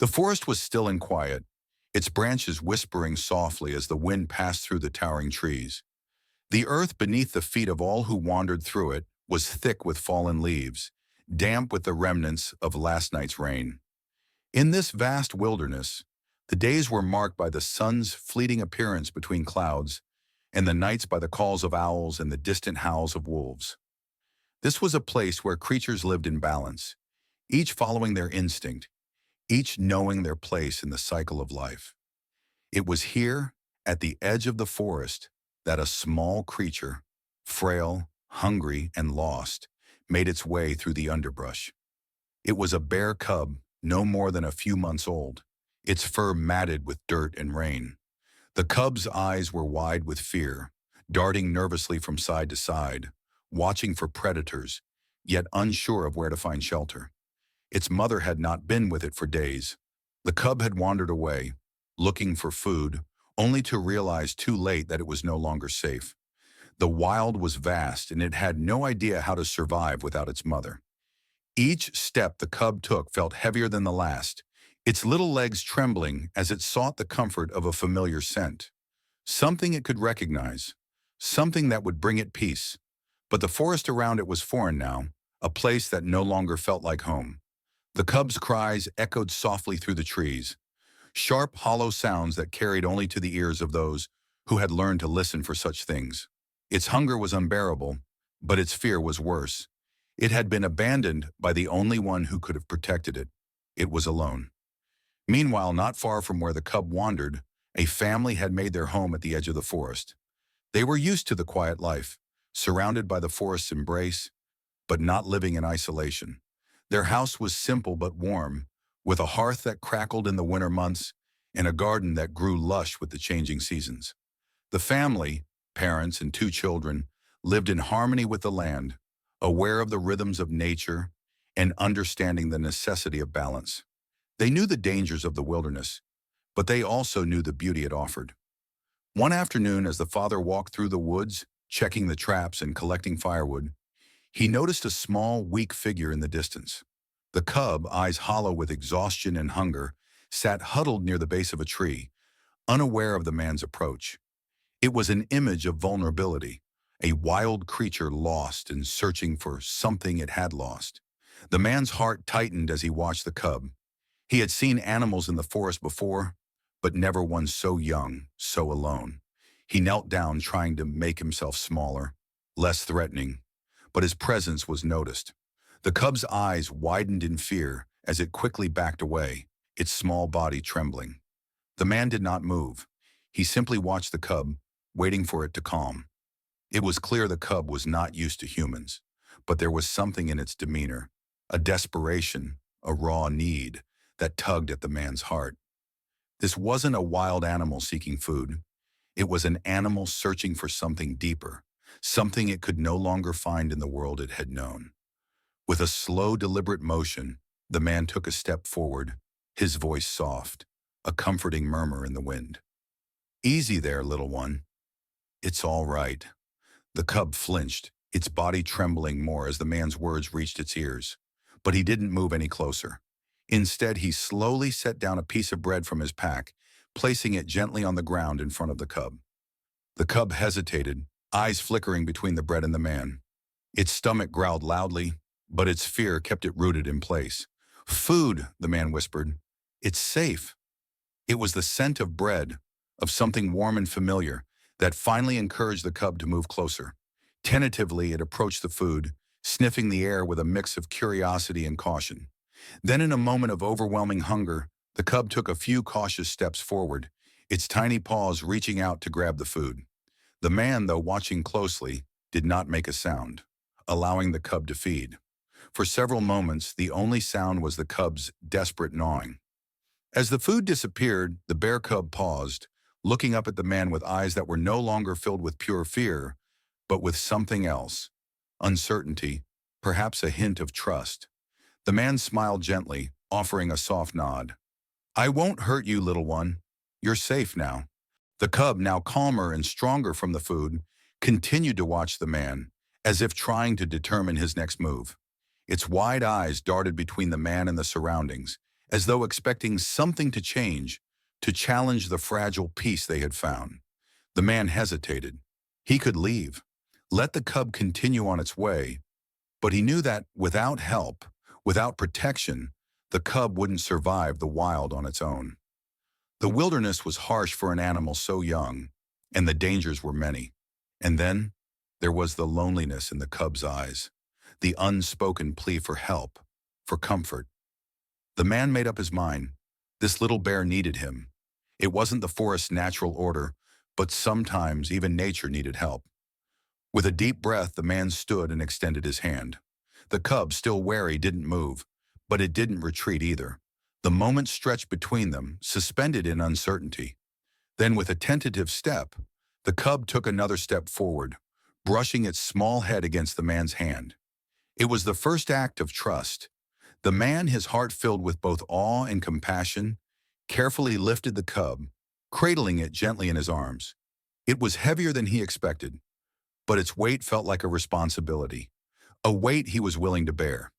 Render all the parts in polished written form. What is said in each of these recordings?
The forest was still and quiet, its branches whispering softly as the wind passed through the towering trees. The earth beneath the feet of all who wandered through it was thick with fallen leaves, damp with the remnants of last night's rain. In this vast wilderness, the days were marked by the sun's fleeting appearance between clouds, and the nights by the calls of owls and the distant howls of wolves. This was a place where creatures lived in balance, each following their instinct, each knowing their place in the cycle of life. It was here, at the edge of the forest, that a small creature, frail, hungry, and lost, made its way through the underbrush. It was a bear cub, no more than a few months old, its fur matted with dirt and rain. The cub's eyes were wide with fear, darting nervously from side to side, watching for predators, yet unsure of where to find shelter. Its mother had not been with it for days. The cub had wandered away, looking for food, only to realize too late that it was no longer safe. The wild was vast, and it had no idea how to survive without its mother. Each step the cub took felt heavier than the last, its little legs trembling as it sought the comfort of a familiar scent. Something it could recognize, something that would bring it peace. But the forest around it was foreign now, a place that no longer felt like home. The cub's cries echoed softly through the trees, sharp, hollow sounds that carried only to the ears of those who had learned to listen for such things. Its hunger was unbearable, but its fear was worse. It had been abandoned by the only one who could have protected it. It was alone. Meanwhile, not far from where the cub wandered, a family had made their home at the edge of the forest. They were used to the quiet life, surrounded by the forest's embrace, but not living in isolation. Their house was simple but warm, with a hearth that crackled in the winter months and a garden that grew lush with the changing seasons. The family, parents and two children, lived in harmony with the land, aware of the rhythms of nature and understanding the necessity of balance. They knew the dangers of the wilderness, but they also knew the beauty it offered. One afternoon, as the father walked through the woods, checking the traps and collecting firewood, he noticed a small, weak figure in the distance. The cub, eyes hollow with exhaustion and hunger, sat huddled near the base of a tree, unaware of the man's approach. It was an image of vulnerability, a wild creature lost and searching for something it had lost. The man's heart tightened as he watched the cub. He had seen animals in the forest before, but never one so young, so alone. He knelt down, trying to make himself smaller, less threatening, but his presence was noticed. The cub's eyes widened in fear as it quickly backed away, its small body trembling. The man did not move. He simply watched the cub, waiting for it to calm. It was clear the cub was not used to humans, but there was something in its demeanor, a desperation, a raw need, that tugged at the man's heart. This wasn't a wild animal seeking food. It was an animal searching for something deeper, something it could no longer find in the world it had known. With a slow, deliberate motion, the man took a step forward, his voice soft, a comforting murmur in the wind. "Easy there, little one. It's all right." The cub flinched, its body trembling more as the man's words reached its ears. But he didn't move any closer. Instead, he slowly set down a piece of bread from his pack, placing it gently on the ground in front of the cub. The cub hesitated, eyes flickering between the bread and the man. Its stomach growled loudly, but its fear kept it rooted in place. "Food," the man whispered. "It's safe." It was the scent of bread, of something warm and familiar, that finally encouraged the cub to move closer. Tentatively, it approached the food, sniffing the air with a mix of curiosity and caution. Then, in a moment of overwhelming hunger, the cub took a few cautious steps forward, its tiny paws reaching out to grab the food. The man, though watching closely, did not make a sound, allowing the cub to feed. For several moments, the only sound was the cub's desperate gnawing. As the food disappeared, the bear cub paused, looking up at the man with eyes that were no longer filled with pure fear, but with something else, uncertainty, perhaps a hint of trust. The man smiled gently, offering a soft nod. "I won't hurt you, little one. You're safe now." The cub, now calmer and stronger from the food, continued to watch the man, as if trying to determine his next move. Its wide eyes darted between the man and the surroundings, as though expecting something to change, to challenge the fragile peace they had found. The man hesitated. He could leave, let the cub continue on its way, but he knew that without help, without protection, the cub wouldn't survive the wild on its own. The wilderness was harsh for an animal so young, and the dangers were many. And then there was the loneliness in the cub's eyes, the unspoken plea for help, for comfort. The man made up his mind. This little bear needed him. It wasn't the forest's natural order, but sometimes even nature needed help. With a deep breath, the man stood and extended his hand. The cub, still wary, didn't move, but it didn't retreat either. The moment stretched between them, suspended in uncertainty. Then, with a tentative step, the cub took another step forward, brushing its small head against the man's hand. It was the first act of trust. The man, his heart filled with both awe and compassion, carefully lifted the cub, cradling it gently in his arms. It was heavier than he expected, but its weight felt like a responsibility, a weight he was willing to bear.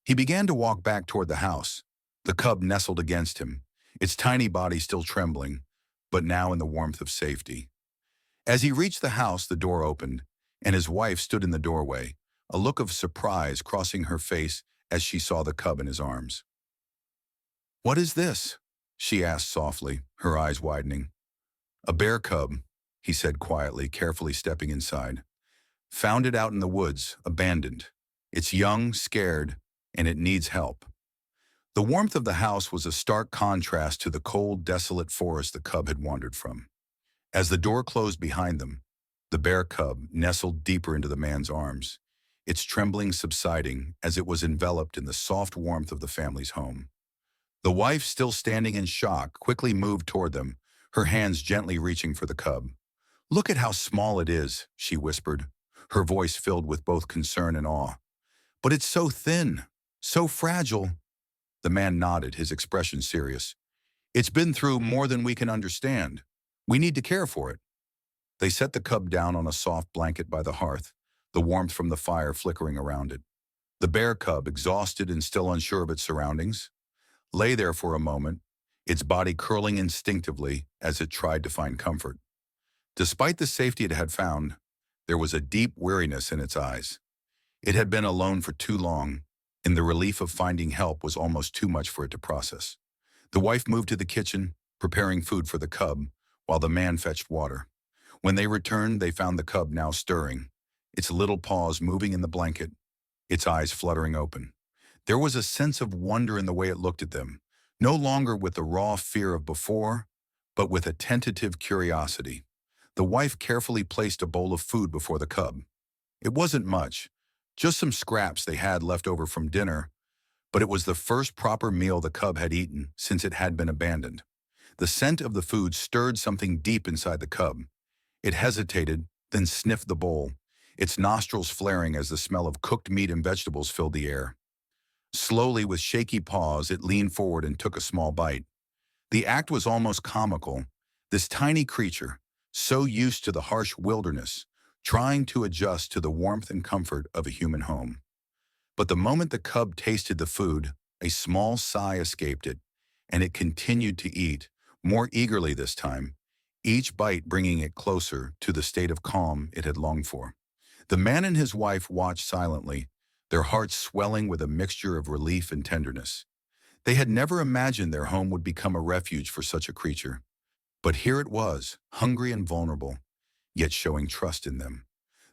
He began to walk back toward the house. The cub nestled against him, its tiny body still trembling, but now in the warmth of safety. As he reached the house, the door opened, and his wife stood in the doorway, a look of surprise crossing her face as she saw the cub in his arms. "What is this?" she asked softly, her eyes widening. "A bear cub," he said quietly, carefully stepping inside. "Found it out in the woods, abandoned. It's young, scared, and it needs help." The warmth of the house was a stark contrast to the cold, desolate forest the cub had wandered from. As the door closed behind them, the bear cub nestled deeper into the man's arms, its trembling subsiding as it was enveloped in the soft warmth of the family's home. The wife, still standing in shock, quickly moved toward them, her hands gently reaching for the cub. "Look at how small it is," she whispered, her voice filled with both concern and awe. "But it's so thin, so fragile." The man nodded, his expression serious. "It's been through more than we can understand. We need to care for it." They set the cub down on a soft blanket by the hearth, the warmth from the fire flickering around it. The bear cub, exhausted and still unsure of its surroundings, lay there for a moment, its body curling instinctively as it tried to find comfort. Despite the safety it had found, there was a deep weariness in its eyes. It had been alone for too long, and the relief of finding help was almost too much for it to process. The wife moved to the kitchen, preparing food for the cub, while the man fetched water. When they returned, they found the cub now stirring, its little paws moving in the blanket, its eyes fluttering open. There was a sense of wonder in the way it looked at them, no longer with the raw fear of before, but with a tentative curiosity. The wife carefully placed a bowl of food before the cub. It wasn't much, just some scraps they had left over from dinner, but it was the first proper meal the cub had eaten since it had been abandoned. The scent of the food stirred something deep inside the cub. It hesitated, then sniffed the bowl, its nostrils flaring as the smell of cooked meat and vegetables filled the air. Slowly, with shaky paws, it leaned forward and took a small bite. The act was almost comical. This tiny creature, so used to the harsh wilderness, trying to adjust to the warmth and comfort of a human home. But the moment the cub tasted the food, a small sigh escaped it, and it continued to eat, more eagerly this time, each bite bringing it closer to the state of calm it had longed for. The man and his wife watched silently, their hearts swelling with a mixture of relief and tenderness. They had never imagined their home would become a refuge for such a creature. But here it was, hungry and vulnerable, yet showing trust in them.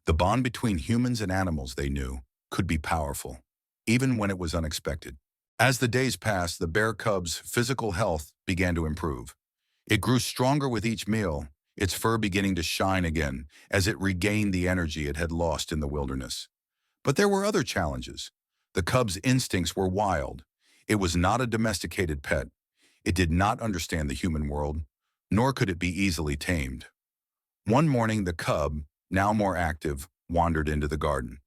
The bond between humans and animals, they knew, could be powerful, even when it was unexpected. As the days passed, the bear cub's physical health began to improve. It grew stronger with each meal, its fur beginning to shine again as it regained the energy it had lost in the wilderness. But there were other challenges. The cub's instincts were wild. It was not a domesticated pet. It did not understand the human world, nor could it be easily tamed. One morning, the cub, now more active, wandered into the garden.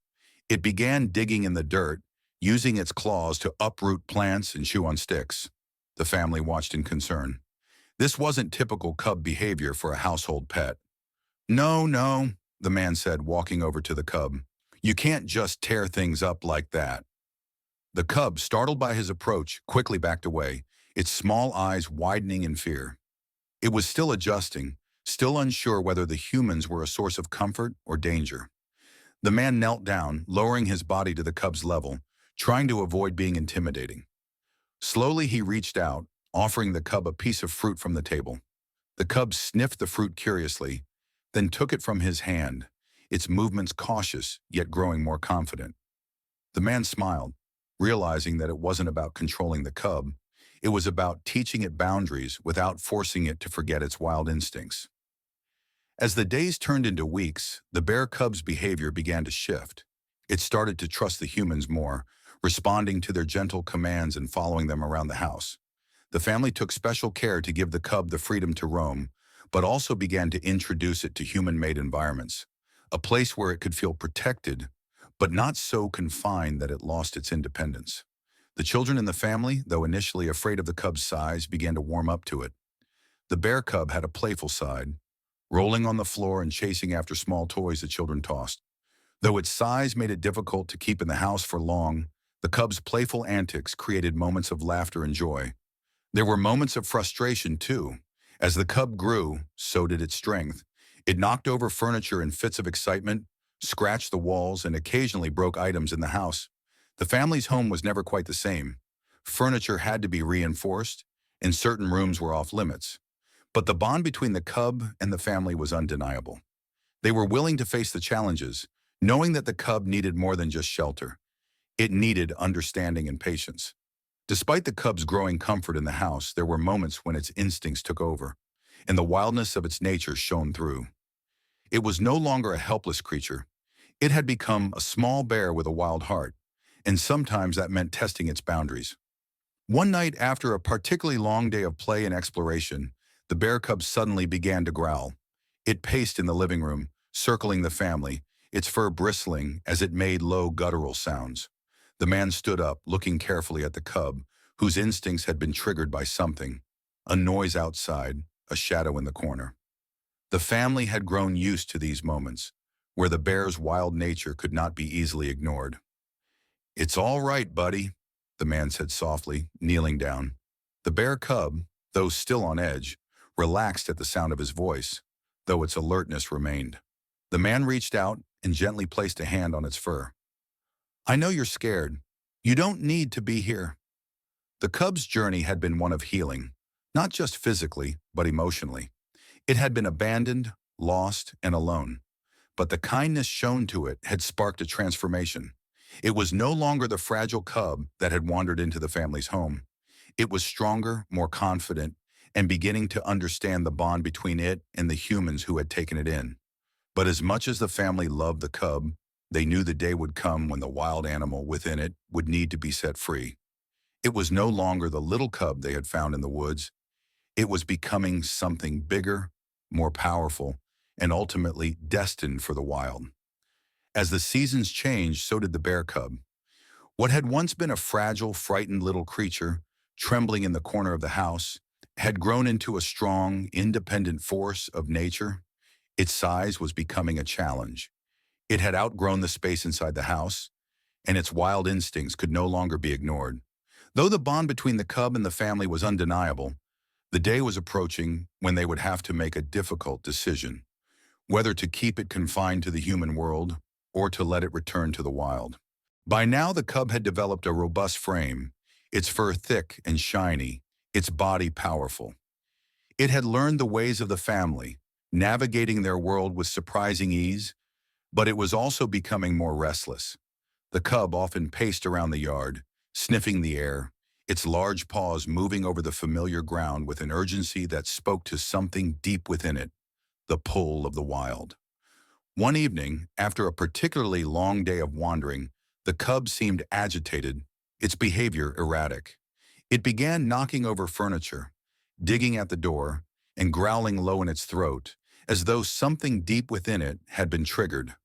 It began digging in the dirt, using its claws to uproot plants and chew on sticks. The family watched in concern. This wasn't typical cub behavior for a household pet. "No, no," the man said, walking over to the cub. "You can't just tear things up like that." The cub, startled by his approach, quickly backed away, its small eyes widening in fear. It was still adjusting, still unsure whether the humans were a source of comfort or danger. The man knelt down, lowering his body to the cub's level, trying to avoid being intimidating. Slowly he reached out, offering the cub a piece of fruit from the table. The cub sniffed the fruit curiously, then took it from his hand, its movements cautious, yet growing more confident. The man smiled, realizing that it wasn't about controlling the cub. It was about teaching it boundaries without forcing it to forget its wild instincts. As the days turned into weeks, the bear cub's behavior began to shift. It started to trust the humans more, responding to their gentle commands and following them around the house. The family took special care to give the cub the freedom to roam, but also began to introduce it to human-made environments, a place where it could feel protected, but not so confined that it lost its independence. The children in the family, though initially afraid of the cub's size, began to warm up to it. The bear cub had a playful side, rolling on the floor and chasing after small toys the children tossed. Though its size made it difficult to keep in the house for long, the cub's playful antics created moments of laughter and joy. There were moments of frustration, too. As the cub grew, so did its strength. It knocked over furniture in fits of excitement, scratched the walls, and occasionally broke items in the house. The family's home was never quite the same. Furniture had to be reinforced, and certain rooms were off limits. But the bond between the cub and the family was undeniable. They were willing to face the challenges, knowing that the cub needed more than just shelter. It needed understanding and patience. Despite the cub's growing comfort in the house, there were moments when its instincts took over, and the wildness of its nature shone through. It was no longer a helpless creature. It had become a small bear with a wild heart, and sometimes that meant testing its boundaries. One night, after a particularly long day of play and exploration, the bear cub suddenly began to growl. It paced in the living room, circling the family, its fur bristling as it made low guttural sounds. The man stood up, looking carefully at the cub, whose instincts had been triggered by something, a noise outside, a shadow in the corner. The family had grown used to these moments, where the bear's wild nature could not be easily ignored. "It's all right, buddy," the man said softly, kneeling down. The bear cub, though still on edge, relaxed at the sound of his voice, though its alertness remained. The man reached out and gently placed a hand on its fur. "I know you're scared. You don't need to be here." The cub's journey had been one of healing, not just physically, but emotionally. It had been abandoned, lost, and alone. But the kindness shown to it had sparked a transformation. It was no longer the fragile cub that had wandered into the family's home. It was stronger, more confident, and beginning to understand the bond between it and the humans who had taken it in. But as much as the family loved the cub, they knew the day would come when the wild animal within it would need to be set free. It was no longer the little cub they had found in the woods. It was becoming something bigger, more powerful, and ultimately destined for the wild. As the seasons changed, so did the bear cub. What had once been a fragile, frightened little creature, trembling in the corner of the house, had grown into a strong, independent force of nature. Its size was becoming a challenge. It had outgrown the space inside the house, and its wild instincts could no longer be ignored. Though the bond between the cub and the family was undeniable, the day was approaching when they would have to make a difficult decision, whether to keep it confined to the human world or to let it return to the wild. By now, the cub had developed a robust frame, its fur thick and shiny, its body powerful. It had learned the ways of the family, navigating their world with surprising ease, but it was also becoming more restless. The cub often paced around the yard, sniffing the air, its large paws moving over the familiar ground with an urgency that spoke to something deep within it, the pull of the wild. One evening, after a particularly long day of wandering, the cub seemed agitated, its behavior erratic. It began knocking over furniture, digging at the door, and growling low in its throat, as though something deep within it had been triggered.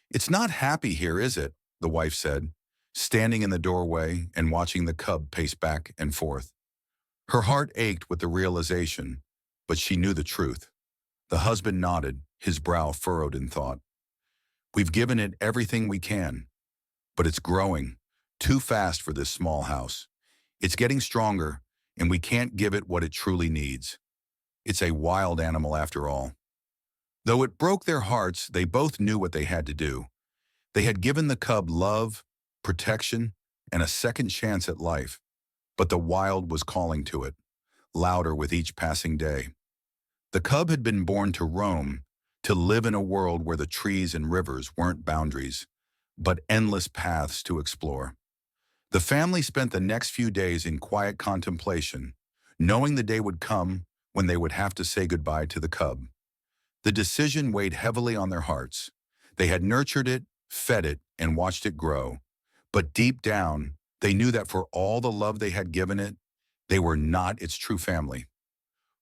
"It's not happy here, is it?" the wife said, standing in the doorway and watching the cub pace back and forth. Her heart ached with the realization, but she knew the truth. The husband nodded, his brow furrowed in thought. "We've given it everything we can, but it's growing, Too fast for this small house. It's getting stronger, and we can't give it what it truly needs. It's a wild animal after all. Though it broke their hearts, they both knew what they had to do. They had given the cub love, protection, and a second chance at life. But the wild was calling to it, louder with each passing day. The cub had been born to roam, to live in a world where the trees and rivers weren't boundaries, but endless paths to explore. The family spent the next few days in quiet contemplation, knowing the day would come when they would have to say goodbye to the cub. The decision weighed heavily on their hearts. They had nurtured it, fed it, and watched it grow. But deep down, they knew that for all the love they had given it, they were not its true family.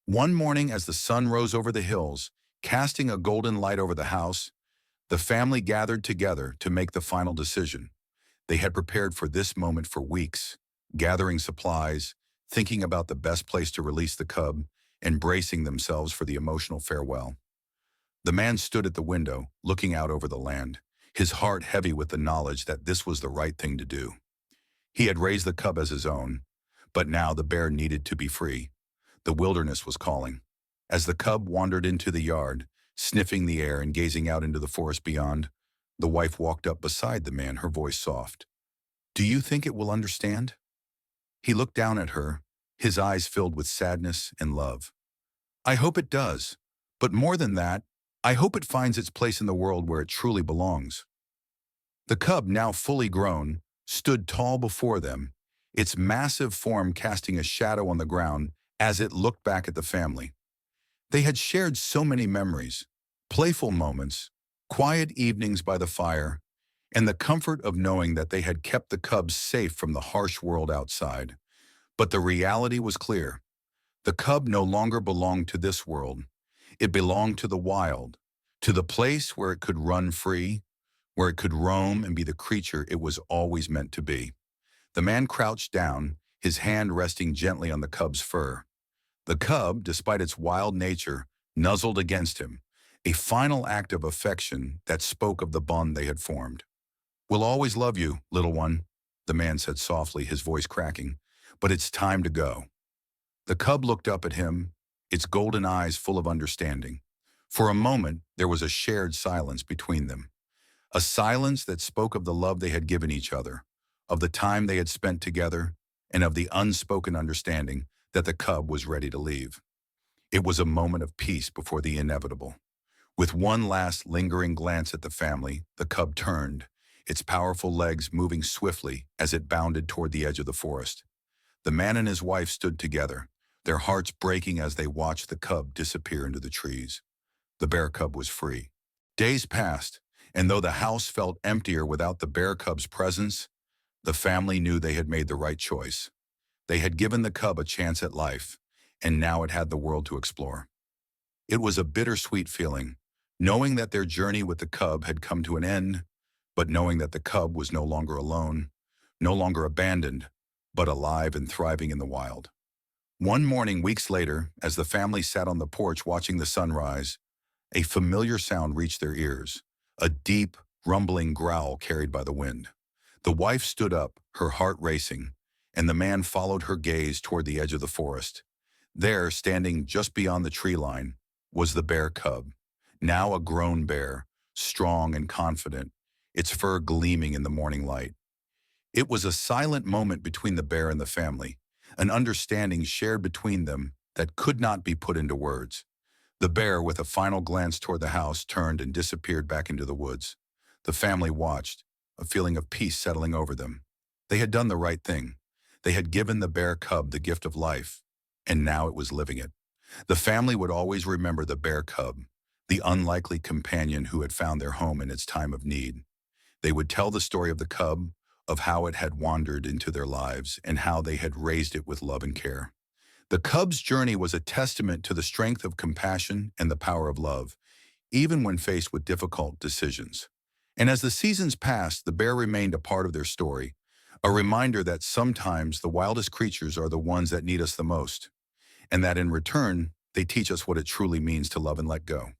One morning, as the sun rose over the hills, casting a golden light over the house, the family gathered together to make the final decision. They had prepared for this moment for weeks, gathering supplies, thinking about the best place to release the cub, and bracing themselves for the emotional farewell. The man stood at the window, looking out over the land, his heart heavy with the knowledge that this was the right thing to do. He had raised the cub as his own, but now the bear needed to be free. The wilderness was calling. As the cub wandered into the yard, sniffing the air and gazing out into the forest beyond, the wife walked up beside the man, her voice soft. "Do you think it will understand?" He looked down at her, his eyes filled with sadness and love. "I hope it does, but more than that, I hope it finds its place in the world where it truly belongs." The cub, now fully grown, stood tall before them, its massive form casting a shadow on the ground as it looked back at the family. They had shared so many memories, playful moments, quiet evenings by the fire, and the comfort of knowing that they had kept the cub safe from the harsh world outside. But the reality was clear. The cub no longer belonged to this world. It belonged to the wild, to the place where it could run free, where it could roam and be the creature it was always meant to be. The man crouched down, his hand resting gently on the cub's fur. The cub, despite its wild nature, nuzzled against him, a final act of affection that spoke of the bond they had formed. "We'll always love you, little one," the man said softly, his voice cracking, "but it's time to go." The cub looked up at him, its golden eyes full of understanding. For a moment, there was a shared silence between them, a silence that spoke of the love they had given each other, of the time they had spent together, and of the unspoken understanding that the cub was ready to leave. It was a moment of peace before the inevitable. With one last lingering glance at the family, the cub turned, its powerful legs moving swiftly as it bounded toward the edge of the forest. The man and his wife stood together, their hearts breaking as they watched the cub disappear into the trees. The bear cub was free. Days passed, and though the house felt emptier without the bear cub's presence, the family knew they had made the right choice. They had given the cub a chance at life, and now it had the world to explore. It was a bittersweet feeling, knowing that their journey with the cub had come to an end, but knowing that the cub was no longer alone, no longer abandoned, but alive and thriving in the wild. One morning, weeks later, as the family sat on the porch watching the sunrise, a familiar sound reached their ears, a deep, rumbling growl carried by the wind. The wife stood up, her heart racing, and the man followed her gaze toward the edge of the forest. There, standing just beyond the tree line, was the bear cub, now a grown bear, strong and confident, its fur gleaming in the morning light. It was a silent moment between the bear and the family, an understanding shared between them that could not be put into words. The bear, with a final glance toward the house, turned and disappeared back into the woods. The family watched, a feeling of peace settling over them. They had done the right thing. They had given the bear cub the gift of life, and now it was living it. The family would always remember the bear cub, the unlikely companion who had found their home in its time of need. They would tell the story of the cub, of how it had wandered into their lives, and how they had raised it with love and care. The cub's journey was a testament to the strength of compassion and the power of love, even when faced with difficult decisions. And as the seasons passed, the bear remained a part of their story, a reminder that sometimes the wildest creatures are the ones that need us the most, and that in return, they teach us what it truly means to love and let go.